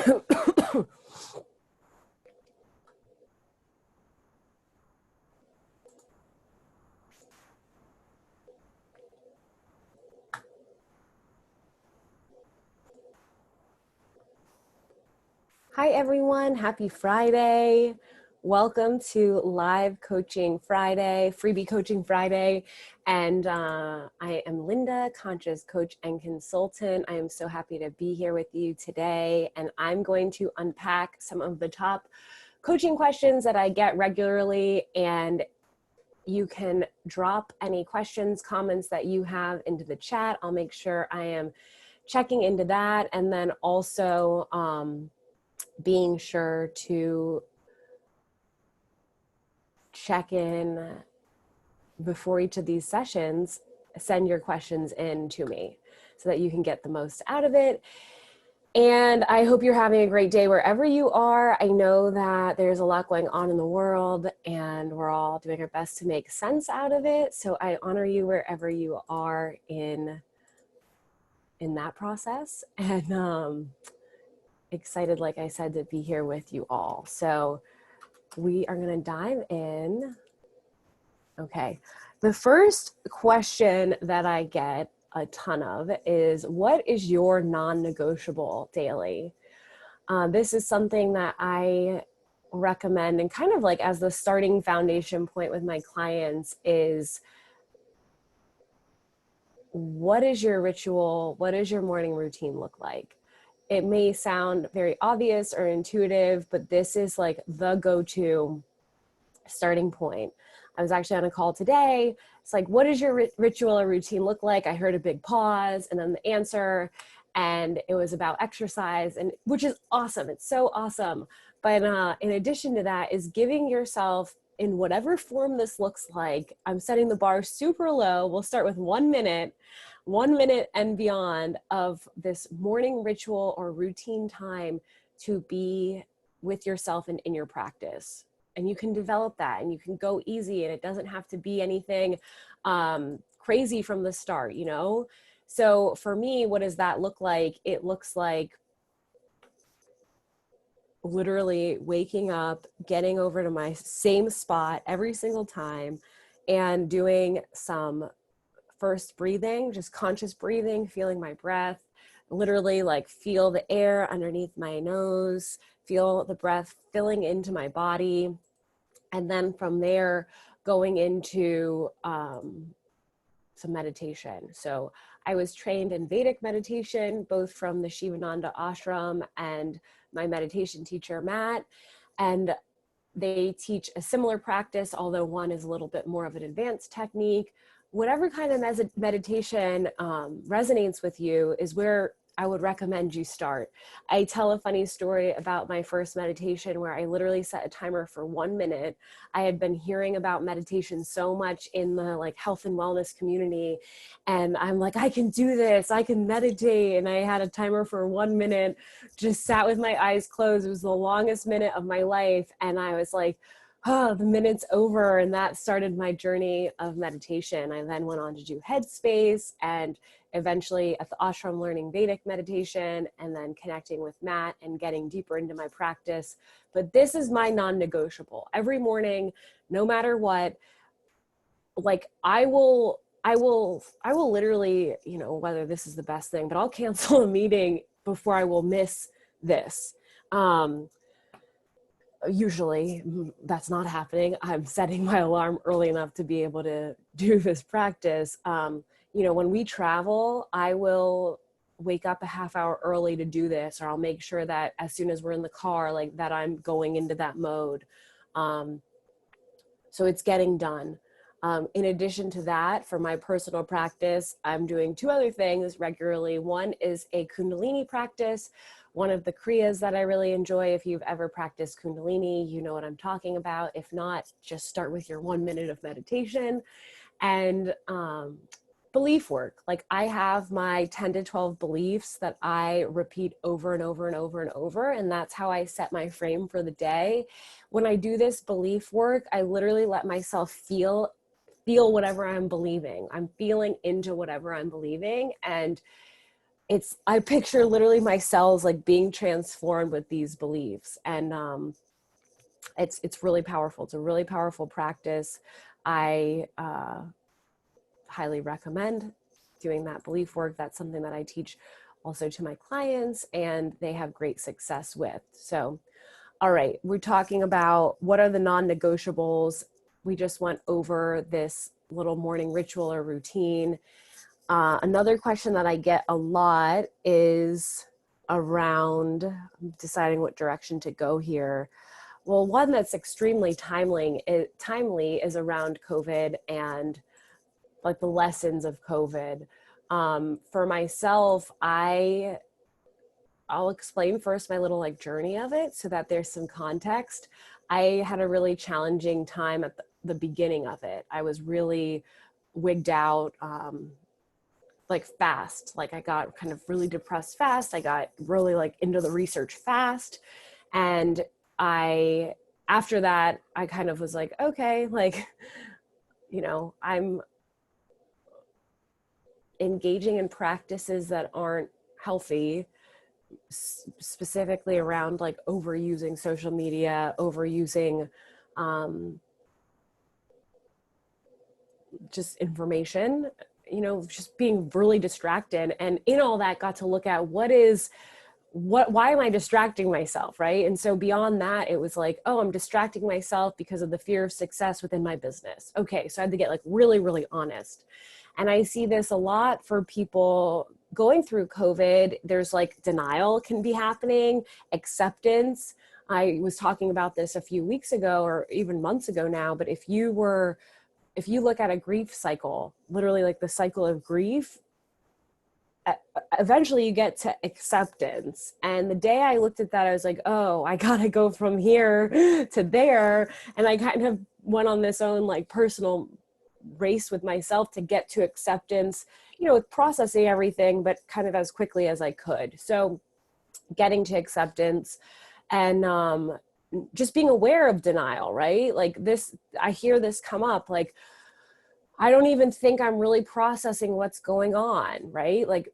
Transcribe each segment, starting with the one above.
Hi, everyone. Happy Friday. Welcome to Live Coaching Friday, Freebie Coaching Friday. And I am Linda, Conscious Coach and Consultant. I am so happy to be here with you today. And I'm going to unpack some of the top coaching questions that I get regularly. And you can drop any questions, comments that you have into the chat. I'll make sure I am checking into that. And then also, being sure to check in before each of these sessions, send your questions in to me so that you can get the most out of it. And I hope you're having a great day wherever you are. I know that there's a lot going on in the world and we're all doing our best to make sense out of it. So I honor you wherever you are in that process. And excited, like I said, to be here with you all. So we are going to dive in. Okay. The first question that I get a ton of is, what is your non-negotiable daily? This is something that I recommend, and kind of like as the starting foundation point with my clients is, what is your ritual? What does your morning routine look like? It may sound very obvious or intuitive, but this is like the go-to starting point. I was actually on a call today. It's like, what does your ritual or routine look like? I heard a big pause and then the answer, and it was about exercise, and which is awesome. It's so awesome. But in addition to that is giving yourself, in whatever form this looks like, I'm setting the bar super low. We'll start with 1 minute and beyond of this morning ritual or routine time to be with yourself and in your practice. And you can develop that and you can go easy, and it doesn't have to be anything crazy from the start, you know? So for me, what does that look like? It looks like literally waking up, getting over to my same spot every single time, and doing some first breathing, just conscious breathing, feeling my breath, literally like feel the air underneath my nose, feel the breath filling into my body. And then from there, going into some meditation. So I was trained in Vedic meditation, both from the Shivananda ashram and my meditation teacher, Matt. And they teach a similar practice, although one is a little bit more of an advanced technique. Whatever kind of meditation resonates with you is where I would recommend you start. I tell a funny story about my first meditation where I literally set a timer for 1 minute. I had been hearing about meditation so much in the like health and wellness community. And I'm like, I can do this, I can meditate. And I had a timer for 1 minute, just sat with my eyes closed. It was the longest minute of my life. And I was like, oh, the minute's over. And that started my journey of meditation. I then went on to do Headspace, and eventually at the ashram learning Vedic meditation, and then connecting with Matt and getting deeper into my practice. But this is my non-negotiable. Every morning, no matter what, like I will literally, you know, whether this is the best thing, but I'll cancel a meeting before I will miss this. Usually that's not happening. I'm setting my alarm early enough to be able to do this practice. You know, when we travel, I will wake up a half hour early to do this, or I'll make sure that as soon as we're in the car, like that I'm going into that mode. So it's getting done. In addition to that, for my personal practice, I'm doing 2 other things regularly. One is a Kundalini practice, one of the Kriyas that I really enjoy. If you've ever practiced Kundalini, you know what I'm talking about. If not, just start with your 1 minute of meditation. And belief work. Like I have my 10 to 12 beliefs that I repeat over and over and over and over. And that's how I set my frame for the day. When I do this belief work, I literally let myself feel whatever I'm believing. I'm feeling into whatever I'm believing. And I picture literally my cells like being transformed with these beliefs. And it's really powerful. It's a really powerful practice. I highly recommend doing that belief work. That's something that I teach also to my clients, and they have great success with. So, all right, we're talking about what are the non-negotiables. We just went over this little morning ritual or routine. Another question that I get a lot is around deciding what direction to go here. Well, one that's extremely timely is around COVID and like the lessons of COVID. For myself, I'll explain first my little like journey of it so that there's some context. I had a really challenging time at the beginning of it. I was really wigged out, like fast. Like I got kind of really depressed fast. I got really like into the research fast. And after that, I kind of was like, okay, like, I'm engaging in practices that aren't healthy, specifically around like overusing social media, overusing just information, just being really distracted. And in all that, got to look at why am I distracting myself, right? And so beyond that, it was like, oh, I'm distracting myself because of the fear of success within my business. Okay, so I had to get like really, really honest. And I see this a lot for people going through COVID. There's like denial can be happening, acceptance. I was talking about this a few weeks ago or even months ago now, but if you look at a grief cycle, literally like the cycle of grief, eventually you get to acceptance. And the day I looked at that, I was like, oh, I gotta go from here to there. And I kind of went on this own like personal race with myself to get to acceptance, with processing everything, but kind of as quickly as I could. So getting to acceptance and just being aware of denial, right? Like this, I hear this come up, like, I don't even think I'm really processing what's going on, right? Like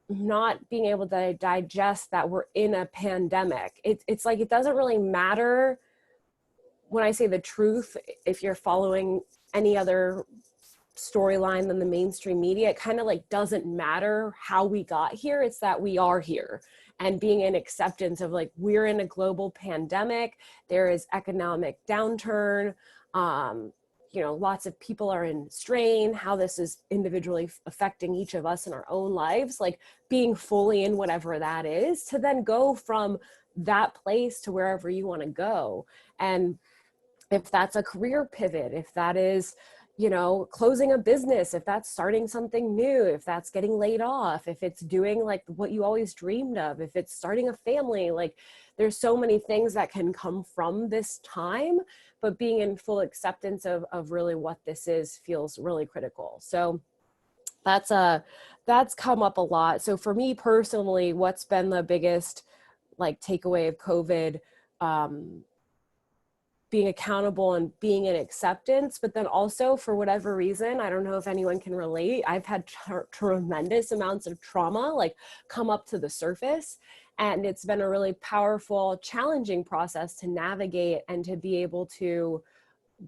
not being able to digest that we're in a pandemic. It's like, it doesn't really matter when I say the truth, if you're following any other storyline than the mainstream media, it kind of like doesn't matter how we got here. It's that we are here, and being in acceptance of like, we're in a global pandemic. There is economic downturn. Lots of people are in strain, how this is individually affecting each of us in our own lives, like being fully in whatever that is, to then go from that place to wherever you want to go. And if that's a career pivot, if that is, closing a business, if that's starting something new, if that's getting laid off, if it's doing like what you always dreamed of, if it's starting a family, like there's so many things that can come from this time, but being in full acceptance of really what this is feels really critical. So that's come up a lot. So for me personally, what's been the biggest like takeaway of COVID, being accountable and being in acceptance, but then also for whatever reason, I don't know if anyone can relate, I've had tremendous amounts of trauma like come up to the surface. And it's been a really powerful, challenging process to navigate and to be able to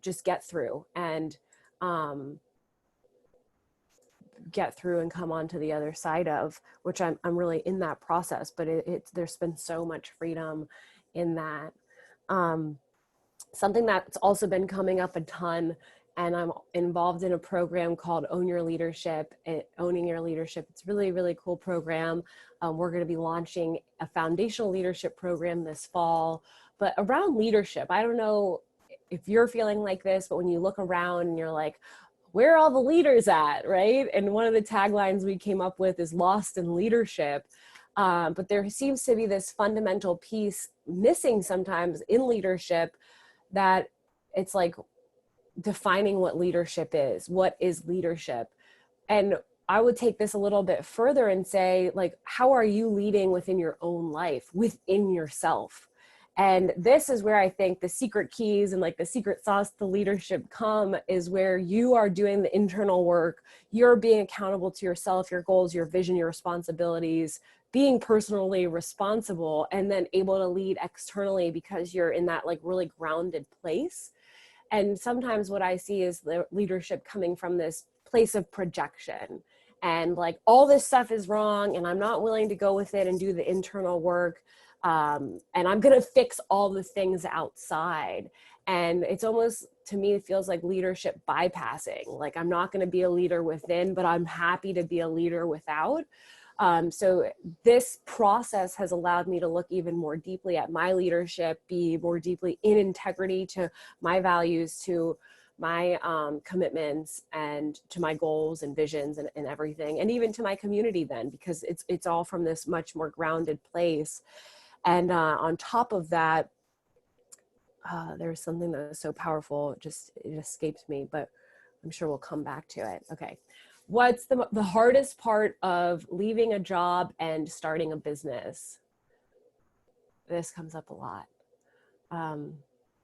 just get through and come on to the other side of, which I'm really in that process, but there's been so much freedom in that. Something that's also been coming up a ton, and I'm involved in a program called Owning Your Leadership. It's really, really cool program. We're going to be launching a foundational leadership program this fall, but around leadership, I don't know if you're feeling like this, but when you look around and you're like, where are all the leaders at, right? And one of the taglines we came up with is lost in leadership. But there seems to be this fundamental piece missing sometimes in leadership, that it's like defining what leadership is. What is leadership? And I would take this a little bit further and say, like, how are you leading within your own life, within yourself? And this is where I think the secret keys and like the secret sauce to leadership come, is where you are doing the internal work. You're being accountable to yourself, your goals, your vision, your responsibilities, being personally responsible, and then able to lead externally because you're in that like really grounded place. And sometimes what I see is the leadership coming from this place of projection, and like all this stuff is wrong and I'm not willing to go with it and do the internal work. And I'm going to fix all the things outside. And it's almost, to me, it feels like leadership bypassing. Like, I'm not going to be a leader within, but I'm happy to be a leader without. So this process has allowed me to look even more deeply at my leadership, be more deeply in integrity to my values, to my commitments, and to my goals and visions and everything, and even to my community then, because it's all from this much more grounded place. And on top of that, there's something that is so powerful, it escapes me, but I'm sure we'll come back to it. Okay. What's the hardest part of leaving a job and starting a business? This comes up a lot.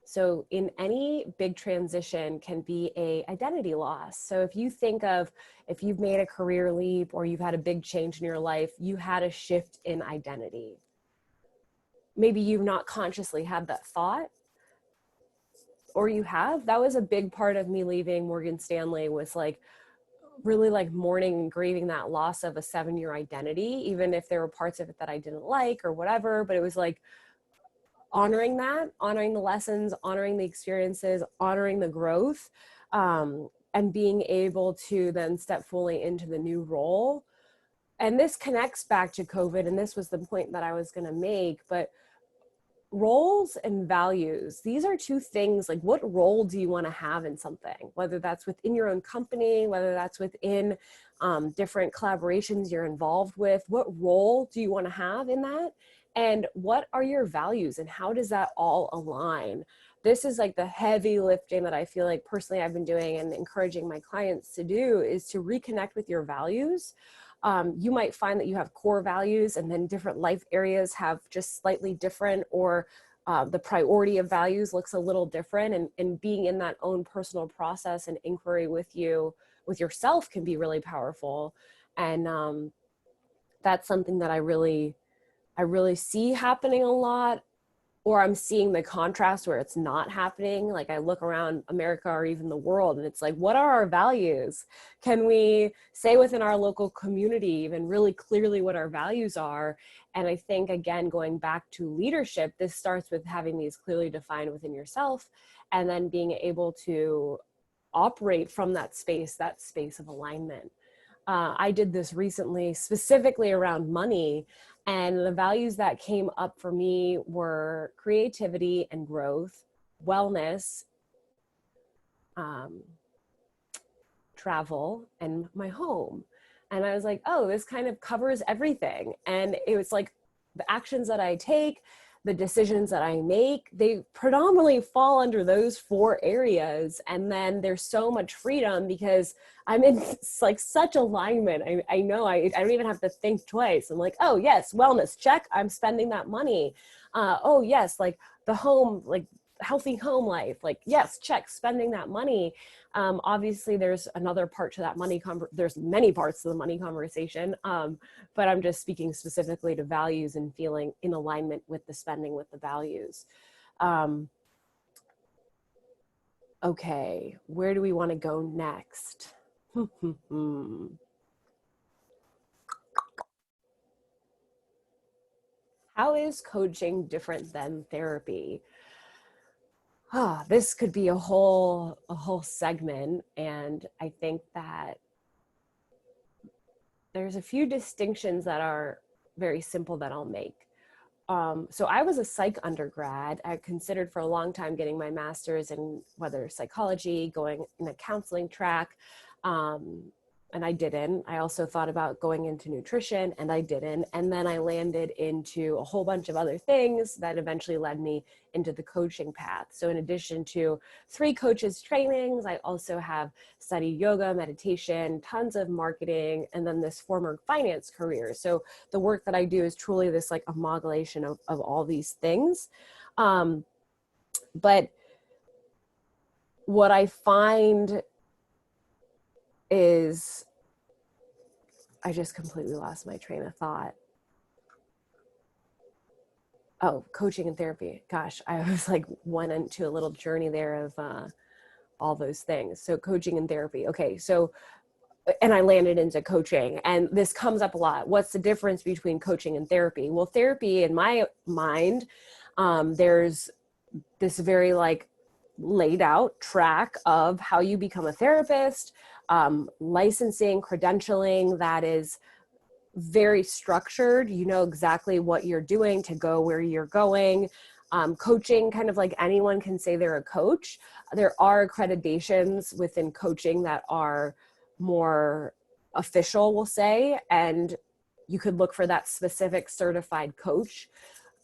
So in any big transition can be a identity loss. So if you think of, if you've made a career leap or you've had a big change in your life, you had a shift in identity. Maybe you've not consciously had that thought, or you have. That was a big part of me leaving Morgan Stanley, was like really like mourning and grieving that loss of a 7-year identity, even if there were parts of it that I didn't like or whatever. But it was like honoring that, honoring the lessons, honoring the experiences, honoring the growth, and being able to then step fully into the new role. And this connects back to COVID, and this was the point that I was going to make. But roles and values, these are two things. Like, what role do you want to have in something, whether that's within your own company, whether that's within different collaborations you're involved with? What role do you want to have in that? And what are your values, and how does that all align? This is like the heavy lifting that I feel like personally I've been doing and encouraging my clients to do, is to reconnect with your values. You might find that you have core values, and then different life areas have just slightly different, or the priority of values looks a little different. And being in that own personal process and inquiry with yourself can be really powerful. And that's something that I really see happening a lot. Or I'm seeing the contrast where it's not happening. Like, I look around America or even the world, and it's like, what are our values? Can we say within our local community even really clearly what our values are? And I think, again, going back to leadership, this starts with having these clearly defined within yourself, and then being able to operate from that space of alignment. I did this recently, specifically around money. And the values that came up for me were creativity and growth, wellness, travel, and my home. And I was like, oh, this kind of covers everything. And it was like the actions that I take, the decisions that I make, they predominantly fall under those 4 areas. And then there's so much freedom because I'm in like such alignment. I know I don't even have to think twice. I'm like, oh yes, wellness, check, I'm spending that money. Oh yes, like the home, like healthy home life, like yes, check, spending that money. Obviously there's another part to that money, there's many parts to the money conversation, but I'm just speaking specifically to values and feeling in alignment with the spending, with the values. Okay, where do we want to go next? How is coaching different than therapy? This could be a whole segment. And I think that there's a few distinctions that are very simple that I'll make. So I was a psych undergrad. I considered for a long time getting my master's in whether psychology, going in a counseling track, and I didn't. I also thought about going into nutrition, and I didn't. And then I landed into a whole bunch of other things that eventually led me into the coaching path. So in addition to 3 coaches trainings, I also have studied yoga, meditation, tons of marketing, and then this former finance career. So the work that I do is truly this like amalgamation of all these things. But what I find is, I just completely lost my train of thought. Oh, coaching and therapy. Gosh, I was like went into a little journey there of all those things. So coaching and therapy. Okay, so and I landed into coaching, and this comes up a lot. What's the difference between coaching and therapy? Well, therapy, in my mind, there's this very like laid out track of how you become a therapist, licensing, credentialing that is very structured. You know exactly what you're doing to go where you're going. Coaching, kind of like anyone can say they're a coach. There are accreditations within coaching that are more official, we'll say, and you could look for that specific certified coach.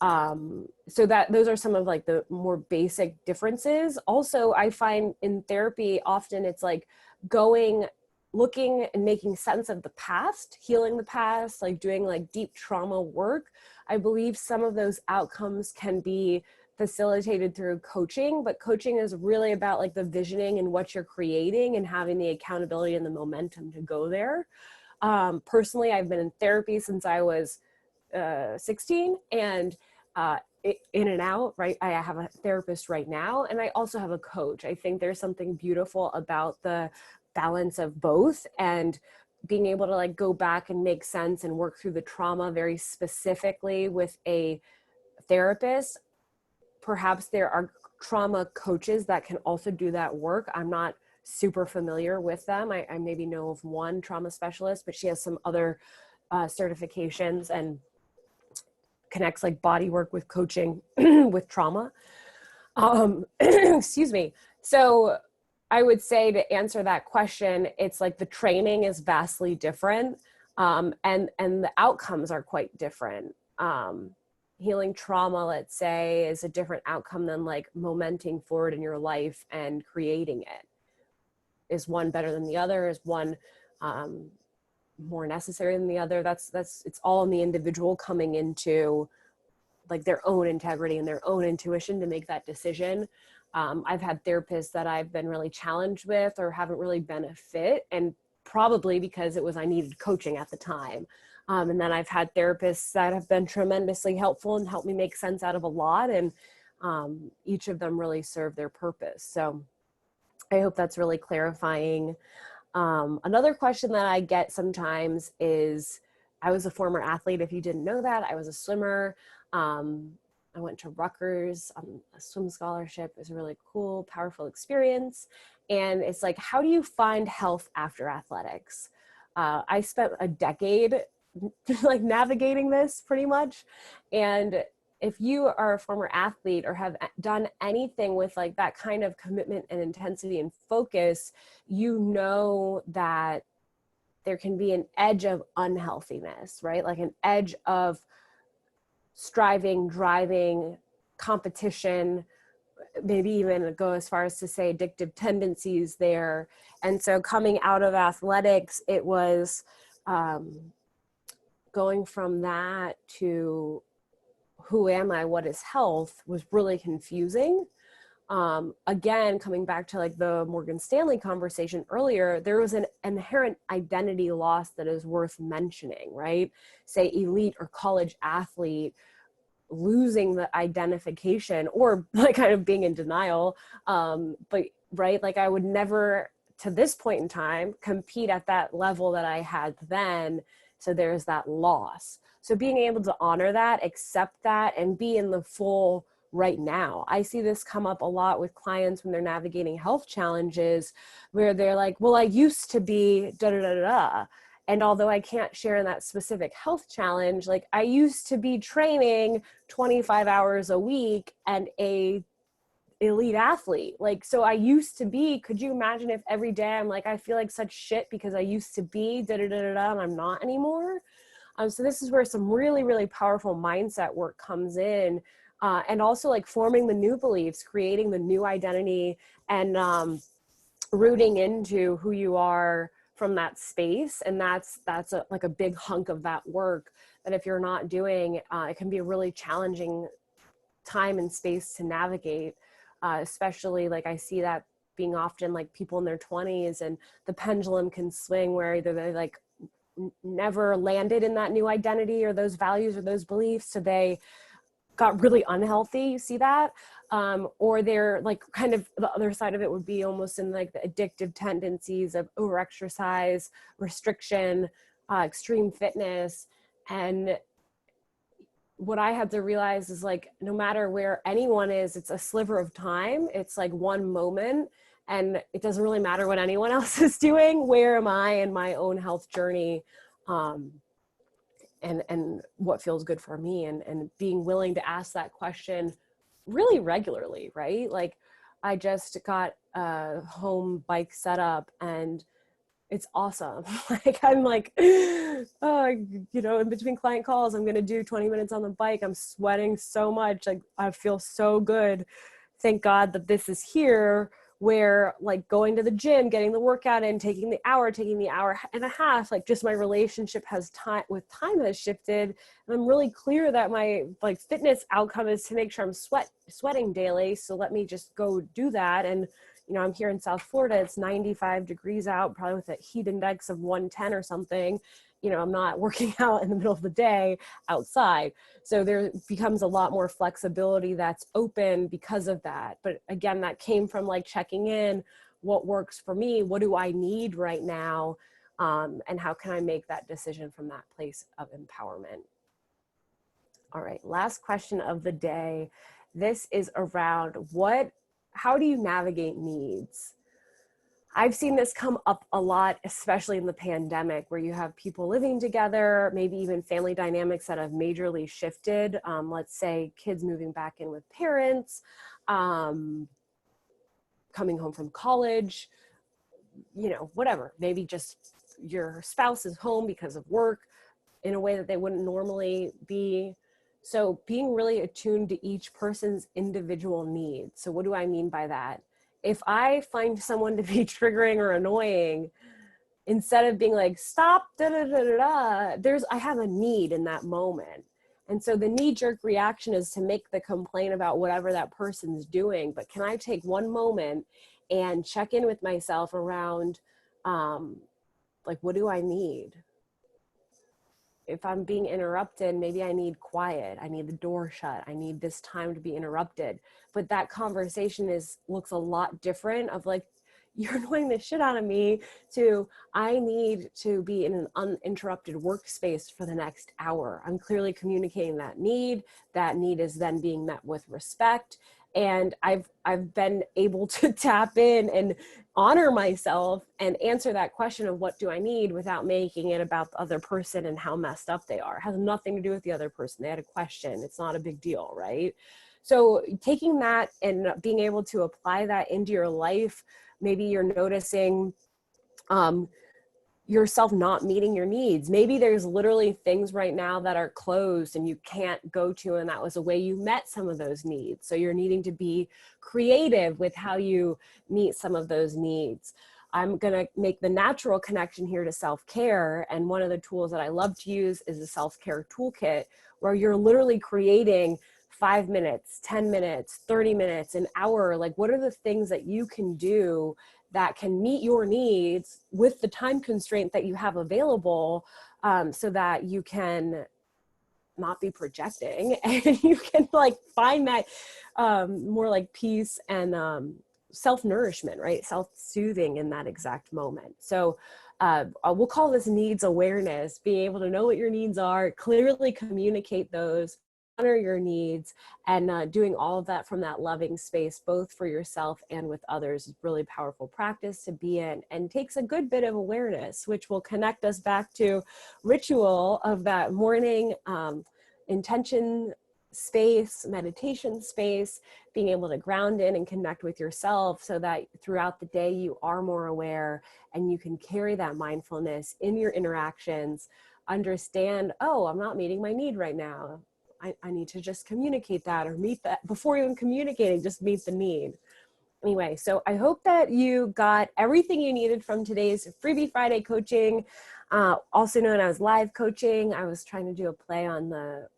So that those are some of like the more basic differences. Also, I find in therapy, often it's like going, looking and making sense of the past, healing the past, like doing like deep trauma work. I believe some of those outcomes can be facilitated through coaching, but coaching is really about like the visioning and what you're creating and having the accountability and the momentum to go there. Personally, I've been in therapy since I was 16, and in and out, right? I have a therapist right now, and I also have a coach. I think there's something beautiful about the balance of both, and being able to like go back and make sense and work through the trauma very specifically with a therapist. Perhaps there are trauma coaches that can also do that work. I'm not super familiar with them. I maybe know of one trauma specialist, but she has some other certifications and connects like body work with coaching with trauma. Excuse me. So I would say, to answer that question, it's like the training is vastly different, and the outcomes are quite different. Healing trauma, let's say, is a different outcome than like momenting forward in your life and creating it. Is one better than the other? Is one more necessary than the other? That's it's all in the individual coming into like their own integrity and their own intuition to make that decision. I've had therapists that I've been really challenged with or haven't really been a fit, and probably because it was, I needed coaching at the time. And then I've had therapists that have been tremendously helpful and helped me make sense out of a lot. And each of them really serve their purpose. So I hope that's really clarifying. Another question that I get sometimes is, I was a former athlete. If you didn't know that, I was a swimmer. I went to Rutgers on a swim scholarship. It was a really cool, powerful experience. And it's like, how do you find health after athletics? I spent a decade like navigating this pretty much. And if you are a former athlete or have done anything with like that kind of commitment and intensity and focus, you know that there can be an edge of unhealthiness, right? Like an edge of striving, driving, competition, maybe even go as far as to say addictive tendencies there. And so coming out of athletics, it was going from that to who am I, what is health, was really confusing. Again, coming back to like the Morgan Stanley conversation earlier, there was an inherent identity loss that is worth mentioning, right? Say elite or college athlete, losing the identification or like kind of being in denial. But right, like I would never to this point in time compete at that level that I had then. So there's that loss. So being able to honor that, accept that, and be in the full right now. I see this come up a lot with clients when they're navigating health challenges where they're like, well, I used to be da da da da. And although I can't share in that specific health challenge, like I used to be training 25 hours a week and a elite athlete. Like, so I used to be, could you imagine if every day I'm like, I feel like such shit because I used to be da da da da da and I'm not anymore. So this is where some really, really powerful mindset work comes in. And also like forming the new beliefs, creating the new identity, and rooting into who you are from that space. And that's like a big hunk of that work that if you're not doing, it can be really challenging time and space to navigate, especially like I see that being often like people in their 20s, and the pendulum can swing where either they like never landed in that new identity or those values or those beliefs, so they got really unhealthy. You see that? Or they're like kind of the other side of it would be almost in like the addictive tendencies of overexercise, restriction, extreme fitness. And what I had to realize is like, no matter where anyone is, it's a sliver of time. It's like one moment, and it doesn't really matter what anyone else is doing. Where am I in my own health journey? And what feels good for me, and being willing to ask that question really regularly, right? Like I just got a home bike set up and it's awesome. Like I'm like, oh, you know, in between client calls, I'm going to do 20 minutes on the bike. I'm sweating so much. Like I feel so good. Thank God that this is here, where like going to the gym, getting the workout in, taking the hour and a half, like just my relationship has time has shifted. And I'm really clear that my like fitness outcome is to make sure I'm sweating daily. So let me just go do that. And, you know, I'm here in South Florida, it's 95 degrees out, probably with a heat index of 110 or something. You know, I'm not working out in the middle of the day outside. So there becomes a lot more flexibility that's open because of that. But again, that came from like checking in, what works for me, what do I need right now, and how can I make that decision from that place of empowerment. All right, last question of the day. This is around how do you navigate needs? I've seen this come up a lot, especially in the pandemic, where you have people living together, maybe even family dynamics that have majorly shifted. Let's say kids moving back in with parents, coming home from college, you know, whatever. Maybe just your spouse is home because of work in a way that they wouldn't normally be. So being really attuned to each person's individual needs. So what do I mean by that? If I find someone to be triggering or annoying, instead of being like, stop, da da da da da, I have a need in that moment. And so the knee-jerk reaction is to make the complaint about whatever that person's doing. But can I take one moment and check in with myself around, like, what do I need? If I'm being interrupted, maybe I need quiet. I need the door shut. I need this time to be interrupted. But that conversation looks a lot different of like, you're annoying the shit out of me, to I need to be in an uninterrupted workspace for the next hour. I'm clearly communicating that need. That need is then being met with respect. And I've been able to tap in and honor myself and answer that question of what do I need without making it about the other person and how messed up they are. It has nothing to do with the other person. They had a question. It's not a big deal, right? So taking that and being able to apply that into your life, maybe you're noticing yourself not meeting your needs. Maybe there's literally things right now that are closed and you can't go to, and that was a way you met some of those needs. So you're needing to be creative with how you meet some of those needs. I'm gonna make the natural connection here to self-care. And one of the tools that I love to use is the self-care toolkit, where you're literally creating 5 minutes, 10 minutes, 30 minutes, an hour. Like, what are the things that you can do that can meet your needs with the time constraint that you have available, so that you can not be projecting and you can like find that more like peace and self-nourishment, right? Self-soothing in that exact moment. So we'll call this needs awareness, being able to know what your needs are, clearly communicate those, honor your needs, and doing all of that from that loving space, both for yourself and with others, is really powerful practice to be in, and takes a good bit of awareness, which will connect us back to ritual of that morning intention space, meditation space, being able to ground in and connect with yourself so that throughout the day you are more aware and you can carry that mindfulness in your interactions, understand, oh, I'm not meeting my need right now. I need to just communicate that, or meet that before even communicating, just meet the need. Anyway, so I hope that you got everything you needed from today's Freebie Friday coaching, also known as live coaching. I was trying to do a play on the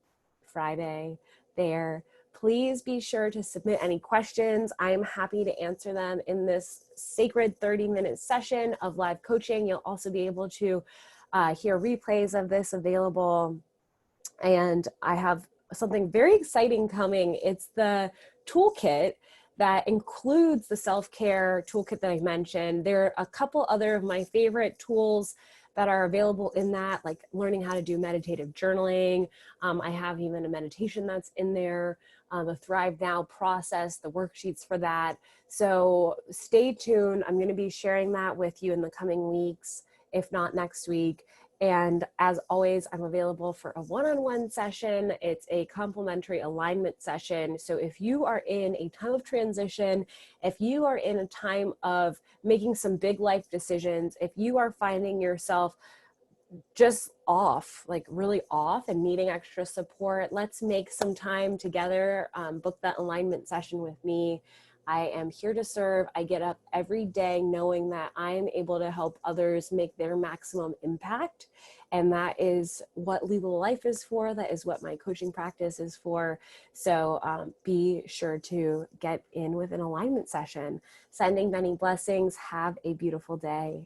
Friday there. please be sure to submit any questions. I am happy to answer them in this sacred 30-minute session of live coaching. You'll also be able to hear replays of this available. And I have something very exciting coming. It's the toolkit that includes the self-care toolkit that I mentioned. There are a couple other of my favorite tools that are available in that, like learning how to do meditative journaling. I have even a meditation that's in there, the Thrive Now process, the worksheets for that. So stay tuned. I'm going to be sharing that with you in the coming weeks, if not next week. And as always, I'm available for a one-on-one session. It's a complimentary alignment session. So if you are in a time of transition, if you are in a time of making some big life decisions, if you are finding yourself just off, like really off and needing extra support, let's make some time together. Book that alignment session with me. I am here to serve. I get up every day knowing that I'm able to help others make their maximum impact. And that is what Legal Life is for. That is what my coaching practice is for. So be sure to get in with an alignment session. Sending many blessings. Have a beautiful day.